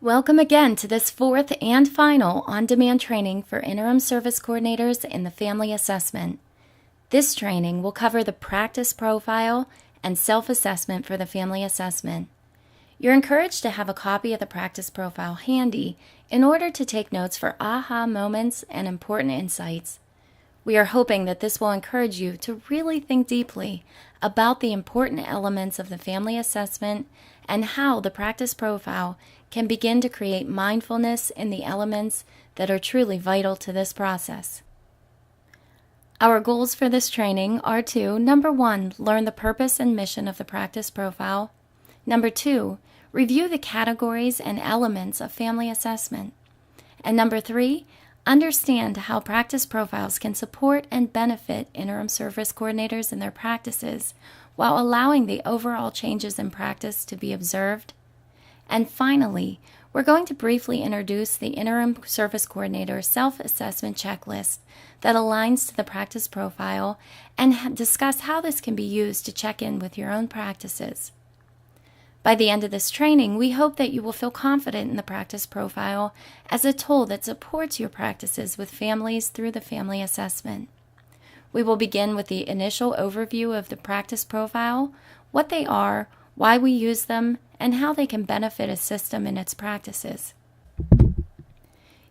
Welcome again to this fourth and final on-demand training for interim service coordinators in the family assessment. This training will cover the practice profile and self-assessment for the family assessment. You're encouraged to have a copy of the practice profile handy in order to take notes for aha moments and important insights. We are hoping that this will encourage you to really think deeply about the important elements of the family assessment and how the practice profile can begin to create mindfulness in the elements that are truly vital to this process. Our goals for this training are to, number 1, learn the purpose and mission of the practice profile. Number 2, review the categories and elements of family assessment. And number 3, understand how practice profiles can support and benefit interim service coordinators in their practices while allowing the overall changes in practice to be observed. And finally, we're going to briefly introduce the interim service coordinator self-assessment checklist that aligns to the practice profile and discuss how this can be used to check in with your own practices. By the end of this training, we hope that you will feel confident in the practice profile as a tool that supports your practices with families through the family assessment. We will begin with the initial overview of the practice profile, what they are, why we use them, and how they can benefit a system in its practices.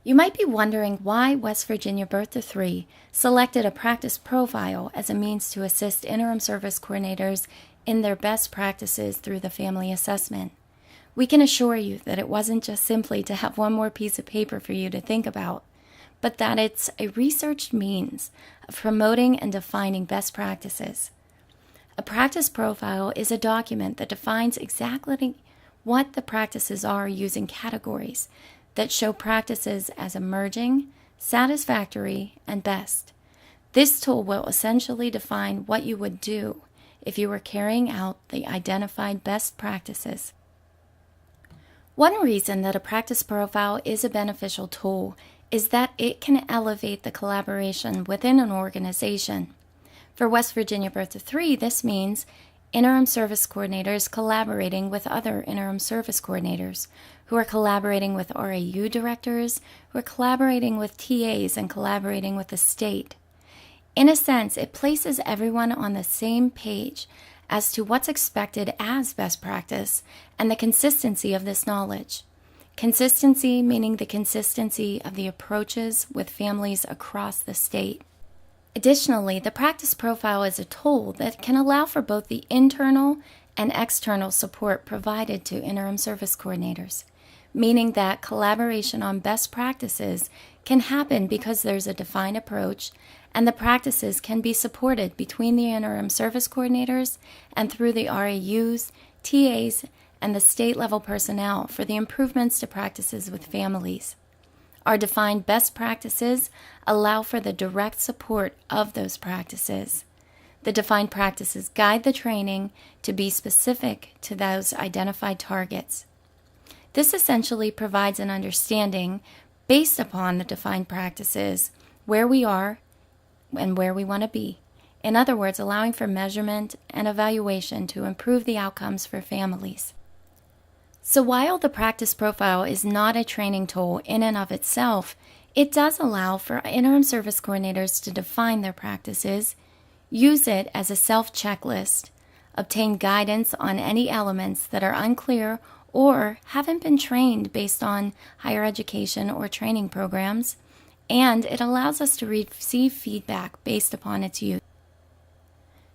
You might be wondering why West Virginia Birth to 3 selected a practice profile as a means to assist interim service coordinators in their best practices through the family assessment. We can assure you that it wasn't just simply to have one more piece of paper for you to think about, but that it's a researched means of promoting and defining best practices. A practice profile is a document that defines exactly what the practices are using categories that show practices as emerging, satisfactory, and best. This tool will essentially define what you would do if you were carrying out the identified best practices. One reason that a practice profile is a beneficial tool is that it can elevate the collaboration within an organization. For West Virginia Birth to 3, this means interim service coordinators collaborating with other interim service coordinators, who are collaborating with RAU directors, who are collaborating with TAs and collaborating with the state. In a sense, it places everyone on the same page as to what's expected as best practice and the consistency of this knowledge. Consistency meaning the consistency of the approaches with families across the state. Additionally, the practice profile is a tool that can allow for both the internal and external support provided to interim service coordinators, meaning that collaboration on best practices can happen because there's a defined approach and the practices can be supported between the interim service coordinators and through the RAUs, TAs, and the state-level personnel for the improvements to practices with families. Our defined best practices allow for the direct support of those practices. The defined practices guide the training to be specific to those identified targets. This essentially provides an understanding based upon the defined practices, where we are and where we want to be. In other words, allowing for measurement and evaluation to improve the outcomes for families. So while the practice profile is not a training tool in and of itself, it does allow for interim service coordinators to define their practices, use it as a self-checklist, obtain guidance on any elements that are unclear or haven't been trained based on higher education or training programs, and it allows us to receive feedback based upon its use.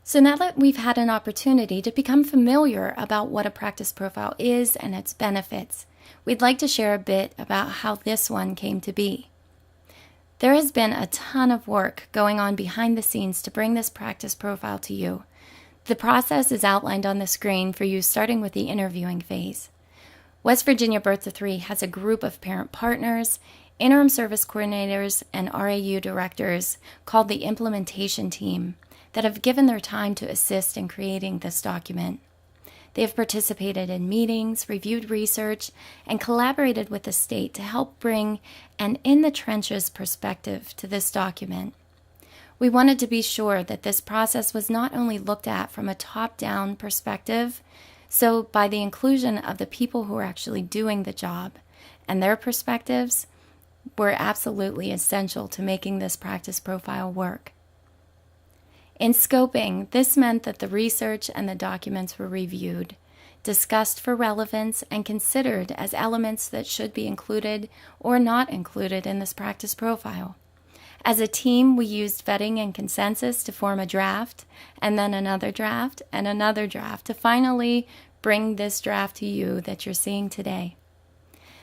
So now that we've had an opportunity to become familiar about what a practice profile is and its benefits, we'd like to share a bit about how this one came to be. There has been a ton of work going on behind the scenes to bring this practice profile to you. The process is outlined on the screen for you, starting with the interviewing phase. West Virginia Birth to 3 has a group of parent partners, interim service coordinators, and RAU directors called the implementation team that have given their time to assist in creating this document. They have participated in meetings, reviewed research, and collaborated with the state to help bring an in-the-trenches perspective to this document. We wanted to be sure that this process was not only looked at from a top-down perspective, so by the inclusion of the people who are actually doing the job, and their perspectives were absolutely essential to making this practice profile work. In scoping, this meant that the research and the documents were reviewed, discussed for relevance, and considered as elements that should be included or not included in this practice profile. As a team, we used vetting and consensus to form a draft, and then another draft, and another draft to finally bring this draft to you that you're seeing today.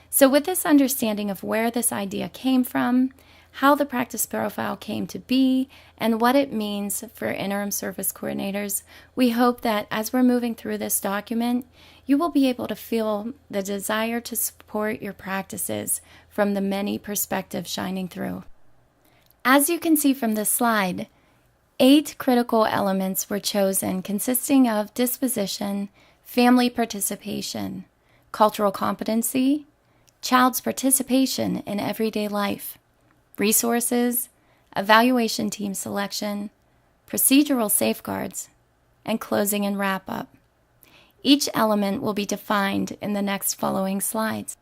So with this understanding of where this idea came from, how the practice profile came to be, and what it means for interim service coordinators, we hope that as we're moving through this document, you will be able to feel the desire to support your practices from the many perspectives shining through. As you can see from this slide, 8 critical elements were chosen consisting of disposition, family participation, cultural competency, child's participation in everyday life, resources, evaluation team selection, procedural safeguards, and closing and wrap-up. Each element will be defined in the next following slides.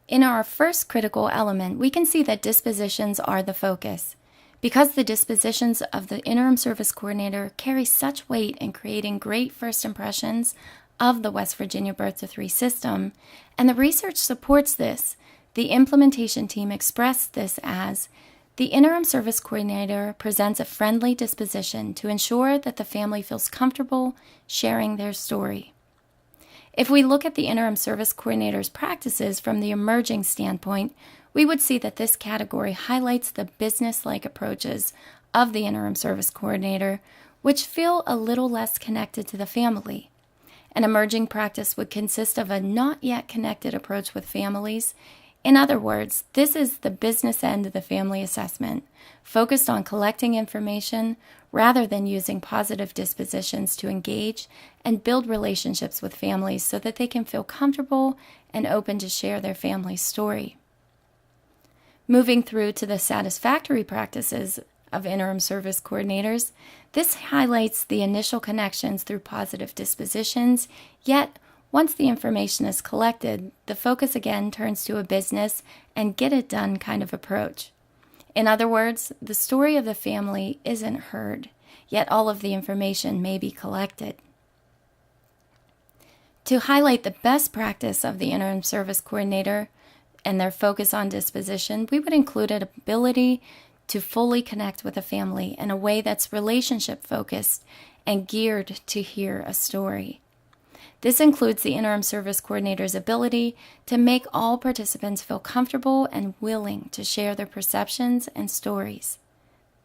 In our first critical element, we can see that dispositions are the focus. Because the dispositions of the interim service coordinator carry such weight in creating great first impressions of the West Virginia Birth to 3 system, and the research supports this, the implementation team expressed this as the interim service coordinator presents a friendly disposition to ensure that the family feels comfortable sharing their story. If we look at the interim service coordinator's practices from the emerging standpoint, we would see that this category highlights the business-like approaches of the interim service coordinator, which feel a little less connected to the family. An emerging practice would consist of a not yet connected approach with families. In other words, this is the business end of the family assessment, focused on collecting information rather than using positive dispositions to engage and build relationships with families so that they can feel comfortable and open to share their family's story. Moving through to the satisfactory practices of interim service coordinators, this highlights the initial connections through positive dispositions, yet once the information is collected, the focus again turns to a business and get it done kind of approach. In other words, the story of the family isn't heard, yet all of the information may be collected. To highlight the best practice of the interim service coordinator and their focus on disposition, we would include an ability to fully connect with a family in a way that's relationship-focused and geared to hear a story. This includes the interim service coordinator's ability to make all participants feel comfortable and willing to share their perceptions and stories.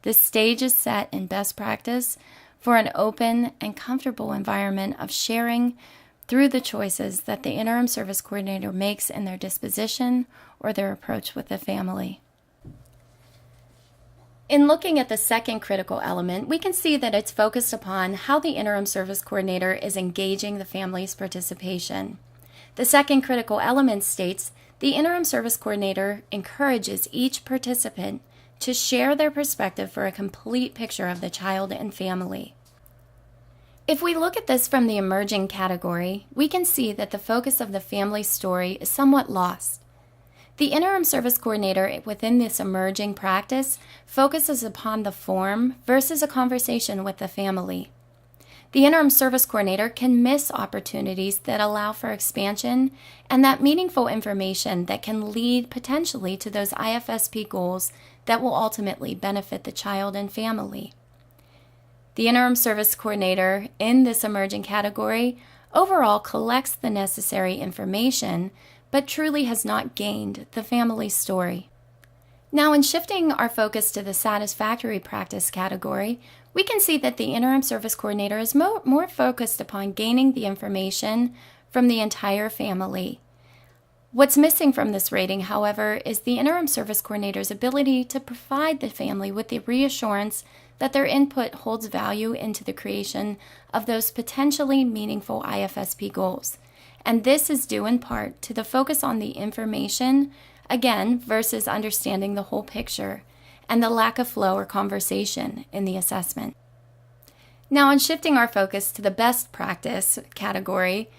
This stage is set in best practice for an open and comfortable environment of sharing through the choices that the interim service coordinator makes in their disposition or their approach with the family. In looking at the second critical element, we can see that it's focused upon how the interim service coordinator is engaging the family's participation. The second critical element states the interim service coordinator encourages each participant to share their perspective for a complete picture of the child and family. If we look at this from the emerging category, we can see that the focus of the family story is somewhat lost. The interim service coordinator within this emerging practice focuses upon the form versus a conversation with the family. The interim service coordinator can miss opportunities that allow for expansion and that meaningful information that can lead potentially to those IFSP goals that will ultimately benefit the child and family. The interim service coordinator in this emerging category overall collects the necessary information but truly has not gained the family story. Now, in shifting our focus to the satisfactory practice category, we can see that the interim service coordinator is more focused upon gaining the information from the entire family. What's missing from this rating, however, is the interim service coordinator's ability to provide the family with the reassurance that their input holds value into the creation of those potentially meaningful IFSP goals. And this is due in part to the focus on the information, again, versus understanding the whole picture, and the lack of flow or conversation in the assessment. Now, in shifting our focus to the best practice category,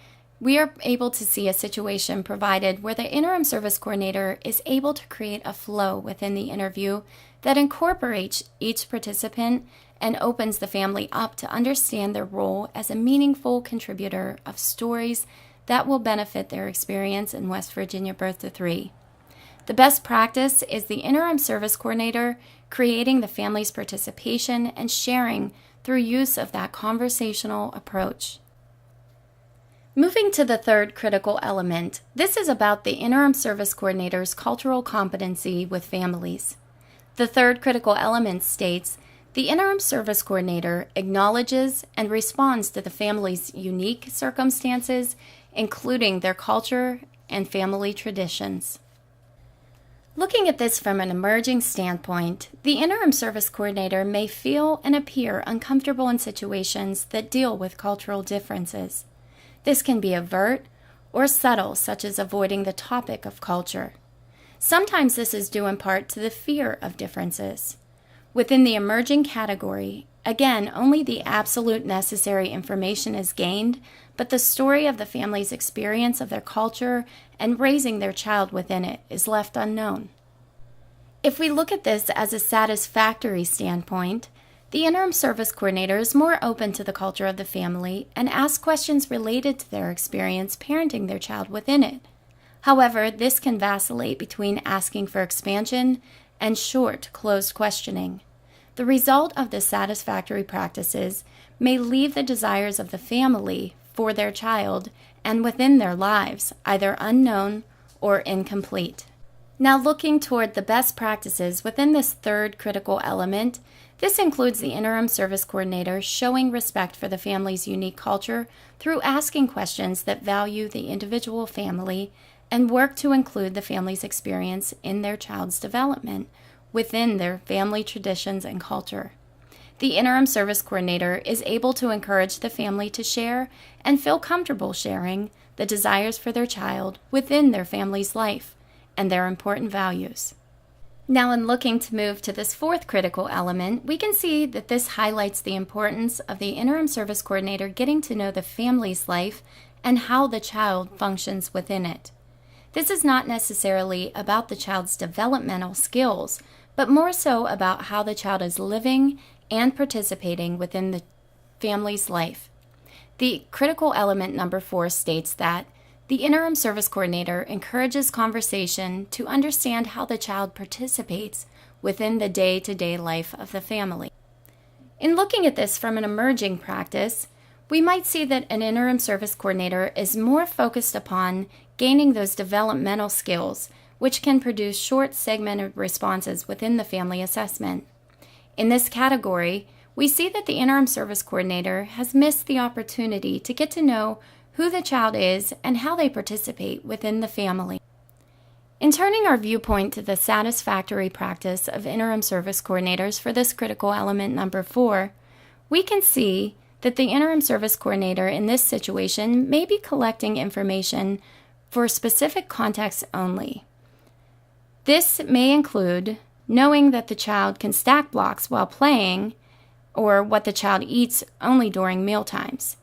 we are able to see a situation provided where the interim service coordinator is able to create a flow within the interview that incorporates each participant and opens the family up to understand their role as a meaningful contributor of stories that will benefit their experience in West Virginia Birth to Three. The best practice is the interim service coordinator creating the family's participation and sharing through use of that conversational approach. Moving to the third critical element, this is about the interim service coordinator's cultural competency with families. The third critical element states, the interim service coordinator acknowledges and responds to the family's unique circumstances, including their culture and family traditions. Looking at this from an emerging standpoint, the interim service coordinator may feel and appear uncomfortable in situations that deal with cultural differences. This can be overt or subtle, such as avoiding the topic of culture. Sometimes this is due in part to the fear of differences. Within the emerging category, again, only the absolute necessary information is gained, but the story of the family's experience of their culture and raising their child within it is left unknown. If we look at this as a satisfactory standpoint, the interim service coordinator is more open to the culture of the family and asks questions related to their experience parenting their child within it. However, this can vacillate between asking for expansion and short, closed questioning. The result of the satisfactory practices may leave the desires of the family for their child and within their lives either unknown or incomplete. Now, looking toward the best practices within this third critical element, this includes the interim service coordinator showing respect for the family's unique culture through asking questions that value the individual family and work to include the family's experience in their child's development within their family traditions and culture. The interim service coordinator is able to encourage the family to share and feel comfortable sharing the desires for their child within their family's life and their important values. Now, in looking to move to this fourth critical element, we can see that this highlights the importance of the interim service coordinator getting to know the family's life and how the child functions within it. This is not necessarily about the child's developmental skills, but more so about how the child is living and participating within the family's life. The critical element number 4 states that the interim service coordinator encourages conversation to understand how the child participates within the day-to-day life of the family. In looking at this from an emerging practice, we might see that an interim service coordinator is more focused upon gaining those developmental skills, which can produce short segmented responses within the family assessment. In this category, we see that the interim service coordinator has missed the opportunity to get to know who the child is and how they participate within the family. In turning our viewpoint to the satisfactory practice of interim service coordinators for this critical element number 4, we can see that the interim service coordinator in this situation may be collecting information for specific contexts only. This may include knowing that the child can stack blocks while playing or what the child eats only during meal times.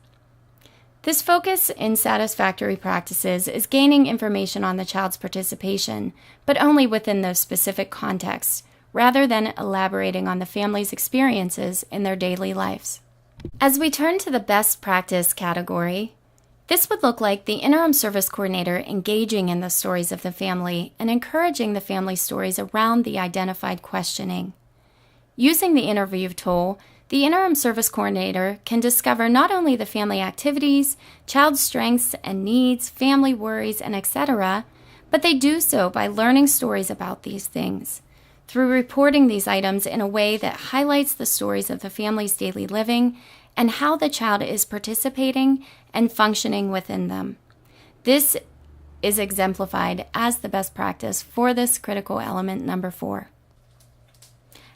This focus in satisfactory practices is gaining information on the child's participation, but only within those specific contexts, rather than elaborating on the family's experiences in their daily lives. As we turn to the best practice category, this would look like the interim service coordinator engaging in the stories of the family and encouraging the family stories around the identified questioning. Using the interview tool, the interim service coordinator can discover not only the family activities, child strengths and needs, family worries, and etc., but they do so by learning stories about these things, through reporting these items in a way that highlights the stories of the family's daily living and how the child is participating and functioning within them. This is exemplified as the best practice for this critical element number 4.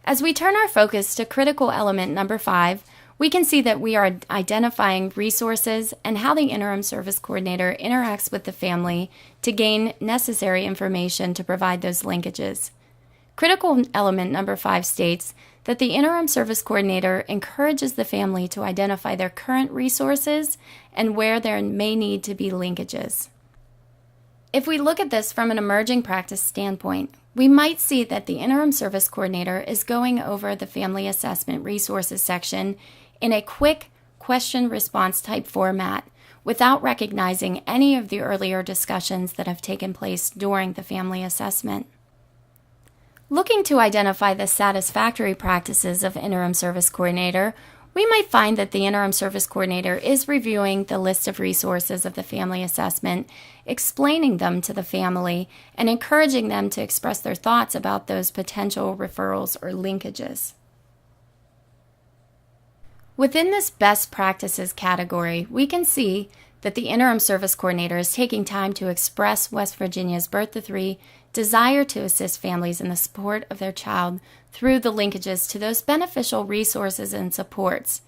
As we turn our focus to critical element number 5, we can see that we are identifying resources and how the interim service coordinator interacts with the family to gain necessary information to provide those linkages. Critical element number 5 states that the interim service coordinator encourages the family to identify their current resources and where there may need to be linkages. If we look at this from an emerging practice standpoint, we might see that the interim service coordinator is going over the family assessment resources section in a quick question-response type format without recognizing any of the earlier discussions that have taken place during the family assessment. Looking to identify the satisfactory practices of interim service coordinator, we might find that the interim service coordinator is reviewing the list of resources of the family assessment, explaining them to the family, and encouraging them to express their thoughts about those potential referrals or linkages. Within this best practices category, we can see that the interim service coordinator is taking time to express West Virginia's Birth to 3 desire to assist families in the support of their child through the linkages to those beneficial resources and supports.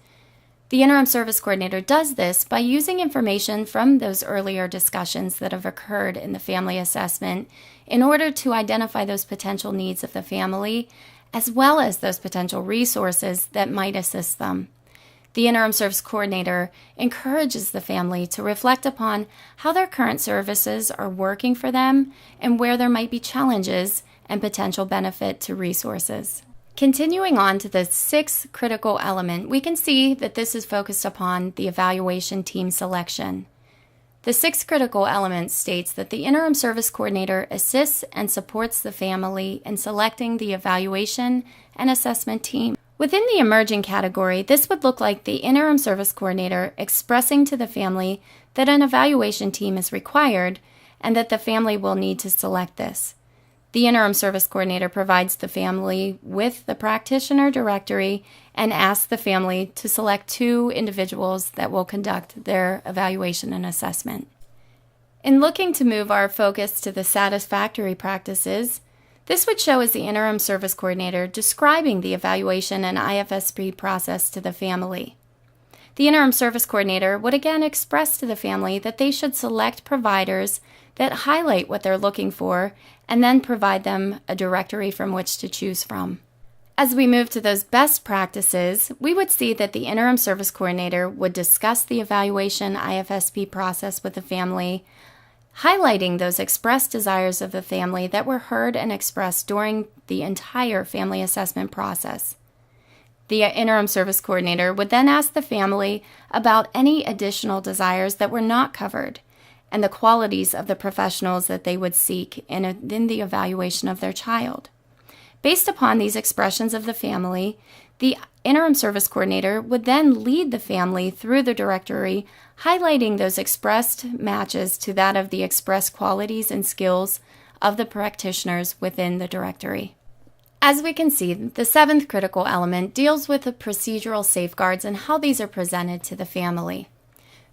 The interim service coordinator does this by using information from those earlier discussions that have occurred in the family assessment in order to identify those potential needs of the family, as well as those potential resources that might assist them. The interim service coordinator encourages the family to reflect upon how their current services are working for them and where there might be challenges and potential benefit to resources. Continuing on to the 6th critical element, we can see that this is focused upon the evaluation team selection. The 6th critical element states that the interim service coordinator assists and supports the family in selecting the evaluation and assessment team. Within the emerging category, this would look like the interim service coordinator expressing to the family that an evaluation team is required and that the family will need to select this. The interim service coordinator provides the family with the practitioner directory and asks the family to select 2 individuals that will conduct their evaluation and assessment. In looking to move our focus to the satisfactory practices, this would show as the interim service coordinator describing the evaluation and IFSP process to the family. The interim service coordinator would again express to the family that they should select providers that highlight what they're looking for and then provide them a directory from which to choose from. As we move to those best practices, we would see that the interim service coordinator would discuss the evaluation IFSP process with the family, highlighting those expressed desires of the family that were heard and expressed during the entire family assessment process. The interim service coordinator would then ask the family about any additional desires that were not covered and the qualities of the professionals that they would seek in the evaluation of their child. Based upon these expressions of the family, the interim service coordinator would then lead the family through the directory, highlighting those expressed matches to that of the expressed qualities and skills of the practitioners within the directory. As we can see, the 7th critical element deals with the procedural safeguards and how these are presented to the family.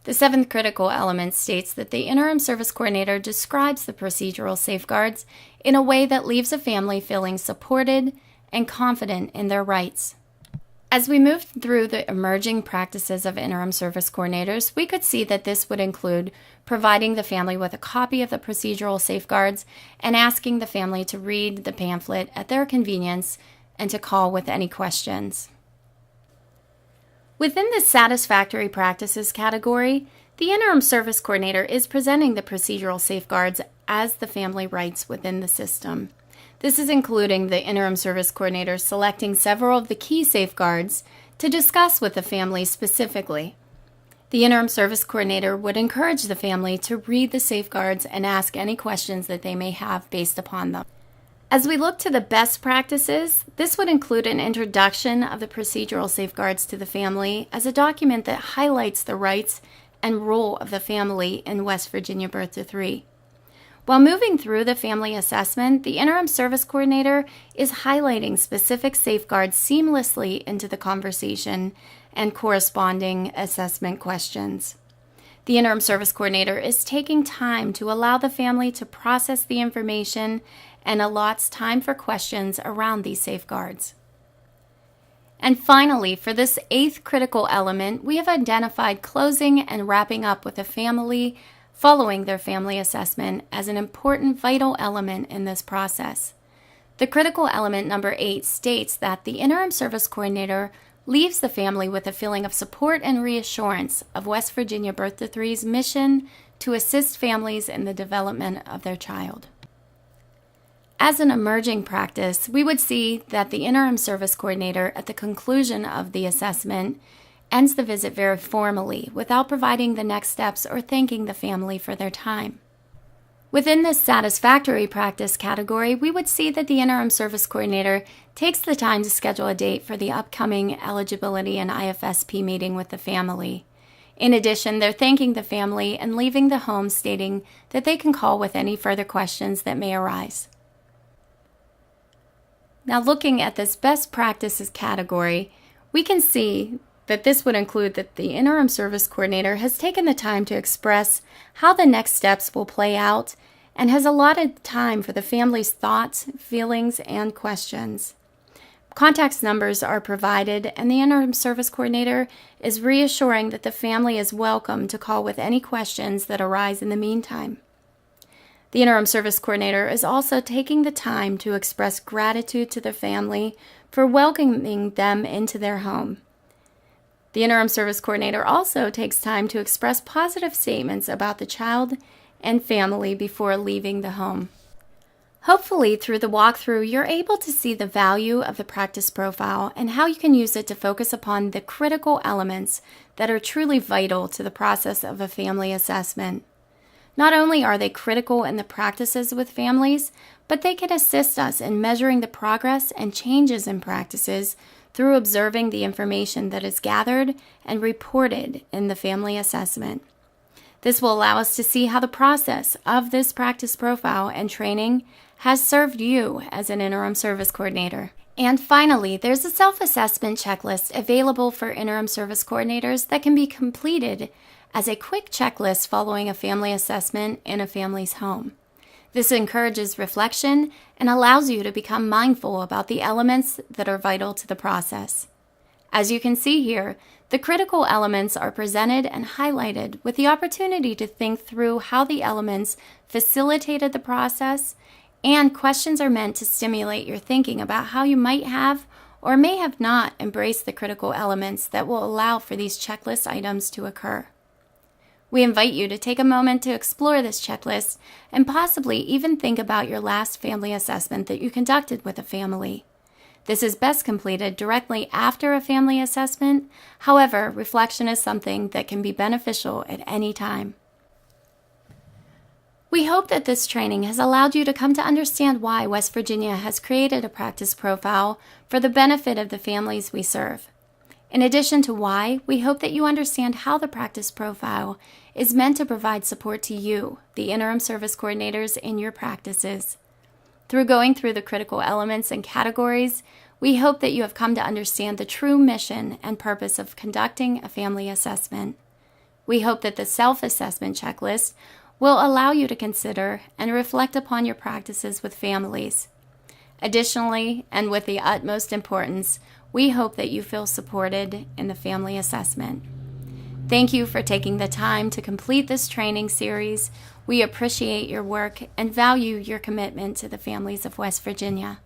The 7th critical element states that the interim service coordinator describes the procedural safeguards in a way that leaves a family feeling supported and confident in their rights. As we move through the emerging practices of interim service coordinators, we could see that this would include providing the family with a copy of the procedural safeguards and asking the family to read the pamphlet at their convenience and to call with any questions. Within the satisfactory practices category, the interim service coordinator is presenting the procedural safeguards as the family rights within the system. This is including the interim service coordinator selecting several of the key safeguards to discuss with the family specifically. The interim service coordinator would encourage the family to read the safeguards and ask any questions that they may have based upon them. As we look to the best practices, this would include an introduction of the procedural safeguards to the family as a document that highlights the rights and role of the family in West Virginia Birth to 3. While moving through the family assessment, the interim service coordinator is highlighting specific safeguards seamlessly into the conversation and corresponding assessment questions. The interim service coordinator is taking time to allow the family to process the information and allots time for questions around these safeguards. And finally, for this 8th critical element, we have identified closing and wrapping up with a family following their family assessment as an important vital element in this process. The critical element number 8 states that the interim service coordinator leaves the family with a feeling of support and reassurance of West Virginia Birth to Three's mission to assist families in the development of their child. As an emerging practice, we would see that the interim service coordinator, at the conclusion of the assessment, ends the visit very formally without providing the next steps or thanking the family for their time. Within this satisfactory practice category, we would see that the interim service coordinator takes the time to schedule a date for the upcoming eligibility and IFSP meeting with the family. In addition, they're thanking the family and leaving the home stating that they can call with any further questions that may arise. Now, looking at this best practices category, we can see that this would include that the interim service coordinator has taken the time to express how the next steps will play out and has allotted time for the family's thoughts, feelings, and questions. Contact numbers are provided, and the interim service coordinator is reassuring that the family is welcome to call with any questions that arise in the meantime. The interim service coordinator is also taking the time to express gratitude to the family for welcoming them into their home. The interim service coordinator also takes time to express positive statements about the child and family before leaving the home. Hopefully, through the walkthrough, you're able to see the value of the practice profile and how you can use it to focus upon the critical elements that are truly vital to the process of a family assessment. Not only are they critical in the practices with families, but they can assist us in measuring the progress and changes in practices through observing the information that is gathered and reported in the family assessment. This will allow us to see how the process of this practice profile and training has served you as an interim service coordinator. And finally, there's a self-assessment checklist available for interim service coordinators that can be completed as a quick checklist following a family assessment in a family's home. This encourages reflection and allows you to become mindful about the elements that are vital to the process. As you can see here, the critical elements are presented and highlighted with the opportunity to think through how the elements facilitated the process, and questions are meant to stimulate your thinking about how you might have or may have not embraced the critical elements that will allow for these checklist items to occur. We invite you to take a moment to explore this checklist and possibly even think about your last family assessment that you conducted with a family. This is best completed directly after a family assessment. However, reflection is something that can be beneficial at any time. We hope that this training has allowed you to come to understand why West Virginia has created a practice profile for the benefit of the families we serve. In addition to why, we hope that you understand how the practice profile is meant to provide support to you, the interim service coordinators in your practices. Through going through the critical elements and categories, we hope that you have come to understand the true mission and purpose of conducting a family assessment. We hope that the self-assessment checklist will allow you to consider and reflect upon your practices with families. Additionally, and with the utmost importance, we hope that you feel supported in the family assessment. Thank you for taking the time to complete this training series. We appreciate your work and value your commitment to the families of West Virginia.